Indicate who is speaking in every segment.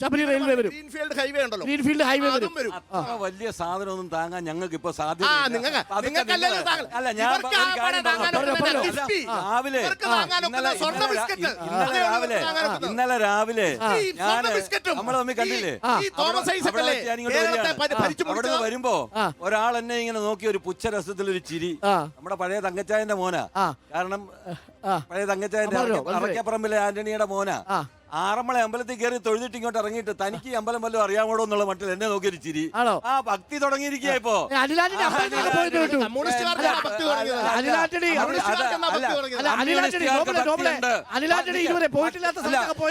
Speaker 1: Sabari railway വരും,
Speaker 2: greenfield highway ഉണ്ടല്ലോ,
Speaker 1: greenfield highway വരും.
Speaker 3: വലിയ സാധനമൊന്നും താങ്ങാൻ ഞങ്ങൾക്ക് ഇപ്പൊ സാധ്യത ഇന്നലെ രാവിലെ നമ്മൾ തമ്മിൽ കണ്ടില്ലേ, അവിടെ വരുമ്പോ ഒരാൾ എന്നെ ഇങ്ങനെ നോക്കി ഒരു പുച്ഛരസത്തിലൊരു ചിരി. നമ്മുടെ പഴയ തങ്കച്ചായന്റെ മോനാ, കാരണം പഴയ തങ്കച്ചായന്റെ അറക്കപ്പറമ്പിലെ ആന്റണിയുടെ മോനാ. ആറന്മുള അമ്പലത്തിൽ കയറി തൊഴുതിട്ട് ഇങ്ങോട്ട് ഇറങ്ങിയിട്ട് തനിക്ക് ഈ അമ്പലം വല്ലതും അറിയാമോ എന്നുള്ള മട്ടിൽ എന്നെ നോക്കിയൊരു ചിരി. ആ ഭക്തി തുടങ്ങിയിരിക്കുക ഇപ്പൊ.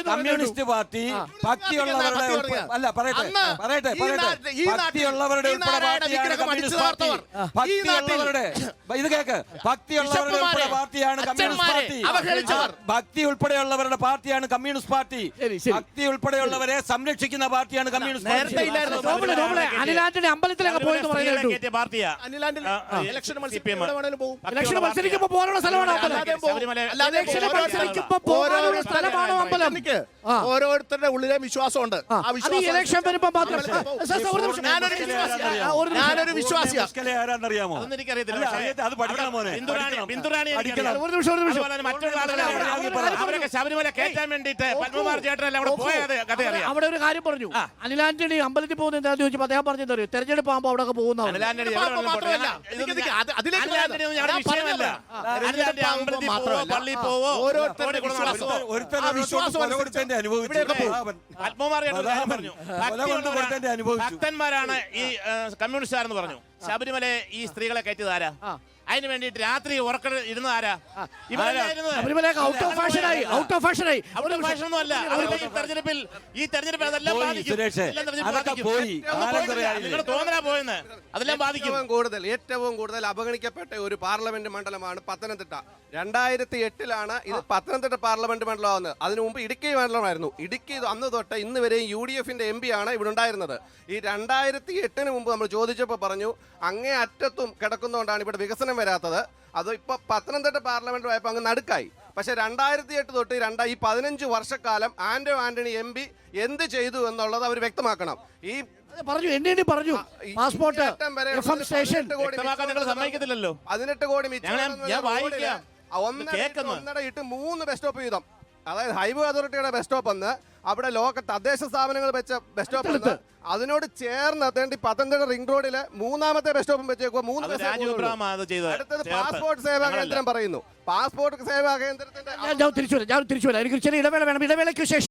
Speaker 3: കമ്മ്യൂണിസ്റ്റ് പാർട്ടി ഭക്തിയുള്ളവരുടെ അല്ല പറയട്ടെ ഭക്തിയുള്ളവരുടെ ഉൾപ്പെടെ പാർട്ടിയാണ് കമ്മ്യൂണിസ്റ്റ് പാർട്ടി. ഭക്തിയുള്ളവരുടെ ഇത് കേക്ക്, ഭക്തിയുള്ളവരുടെ ഉൾപ്പെടെ പാർട്ടിയാണ് കമ്മ്യൂണിസ്റ്റ് പാർട്ടി. ഭക്തി ഉൾപ്പെടെയുള്ളവരുടെ പാർട്ടിയാണ് കമ്മ്യൂണിസ്റ്റ് പാർട്ടി. ഭക്തി ഉൾപ്പെടെയുള്ളവരെ സംരക്ഷിക്കുന്ന പാർട്ടിയാണ് കമ്മ്യൂണിസ്റ്റ് പാർട്ടി.
Speaker 1: അനിലാന്റണി അമ്പലത്തിലൊക്കെ പോയെന്ന് പറയുന്നത്
Speaker 2: ഓരോരുത്തരുടെ ഉള്ളിലെ വിശ്വാസമുണ്ട്.
Speaker 1: ഇലക്ഷൻ വരുമ്പോ മാത്രം
Speaker 2: ഞാനൊരു വിശ്വാസിയാ.
Speaker 3: ആരാന്നറിയാമോ? അത് പഠിക്കണം മോനെ.
Speaker 4: അവരൊക്കെ ശബരിമല കയറ്റാൻ വേണ്ടിട്ട്
Speaker 1: അവിടെ ഒരു കാര്യം പറഞ്ഞു. അനിലാന്റണി അമ്പലത്തിൽ പോകുന്ന എന്താണെന്ന് ചോദിച്ചപ്പോൾ അദ്ദേഹം പറഞ്ഞത് അറിയോ, തെരഞ്ഞെടുപ്പ് ആകുമ്പോൾ അവിടെ ഒക്കെ പോകുന്ന
Speaker 4: ഭക്തന്മാരാണ് ഈ കമ്മ്യൂണിസ്റ്റുകാരെന്ന് പറഞ്ഞു. ശബരിമല ഈ സ്ത്രീകളെ കയറ്റിയതാരാ? അതിന് വേണ്ടിട്ട് രാത്രി ഉറക്കം ഇരുന്ന ആരാ? ഈ തെരഞ്ഞെടുപ്പിൽ അതെല്ലാം പോയെന്ന് അതെല്ലാം ബാധിക്കും.
Speaker 5: ഏറ്റവും കൂടുതൽ അവഗണിക്കപ്പെട്ട ഒരു പാർലമെന്റ് മണ്ഡലമാണ് പത്തനംതിട്ട. 2008 ഇത് പത്തനംതിട്ട പാർലമെന്റ് മണ്ഡലമാകുന്നത്. അതിനു മുമ്പ് ഇടുക്കി മണ്ഡലമായിരുന്നു. ഇടുക്കി അന്ന് തൊട്ട് ഇന്ന് വരെയും UDFന്റെ MP ആണ് ഇവിടെ ഉണ്ടായിരുന്നത്. ഈ 2008 മുമ്പ് നമ്മൾ ചോദിച്ചപ്പോൾ പറഞ്ഞു അങ്ങേ അറ്റത്തും കിടക്കുന്നതുകൊണ്ടാണ് ഇവിടെ വികസനം വരാത്തത്. അത് ഇപ്പൊ പത്തനംതിട്ട പാർലമെന്റ് പോയപ്പോൾ അങ്ങ് നടുക്കായി. പക്ഷെ 2008 തൊട്ട് ഈ 15 വർഷക്കാലം ആന്റണി MP എന്ത് ചെയ്തു എന്നുള്ളത് അവർ വ്യക്തമാക്കണം. ഈ
Speaker 1: പറഞ്ഞു എന്നെ പറഞ്ഞു പാസ്പോർട്ട്
Speaker 5: 18 കോടി മിച്ചം 3 ബസ് സ്റ്റോപ്പ് വീതം, അതായത് ഹൈവേ അതോറിറ്റിയുടെ ബസ് സ്റ്റോപ്പ് എന്ന് അവിടെ തദ്ദേശ സ്ഥാപനങ്ങൾ വെച്ച ബസ് സ്റ്റോപ്പ് അതിനോട് ചേർന്ന് പത്തനംതിട്ട റിംഗ് റോഡിലെ 3ാമത്തെ ബസ് സ്റ്റോപ്പും വെച്ചേക്കുക. 3 അടുത്തത് പാസ്പോർട്ട് സേവാ കേന്ദ്രം പറയുന്നു. പാസ്പോർട്ട് സേവാ കേന്ദ്രത്തിന്റെ
Speaker 1: ഞാൻ തിരിച്ചു വരാം. എനിക്ക് ചെറിയ ഇടവേള വേണം. ഇടവേളയ്ക്ക് ശേഷം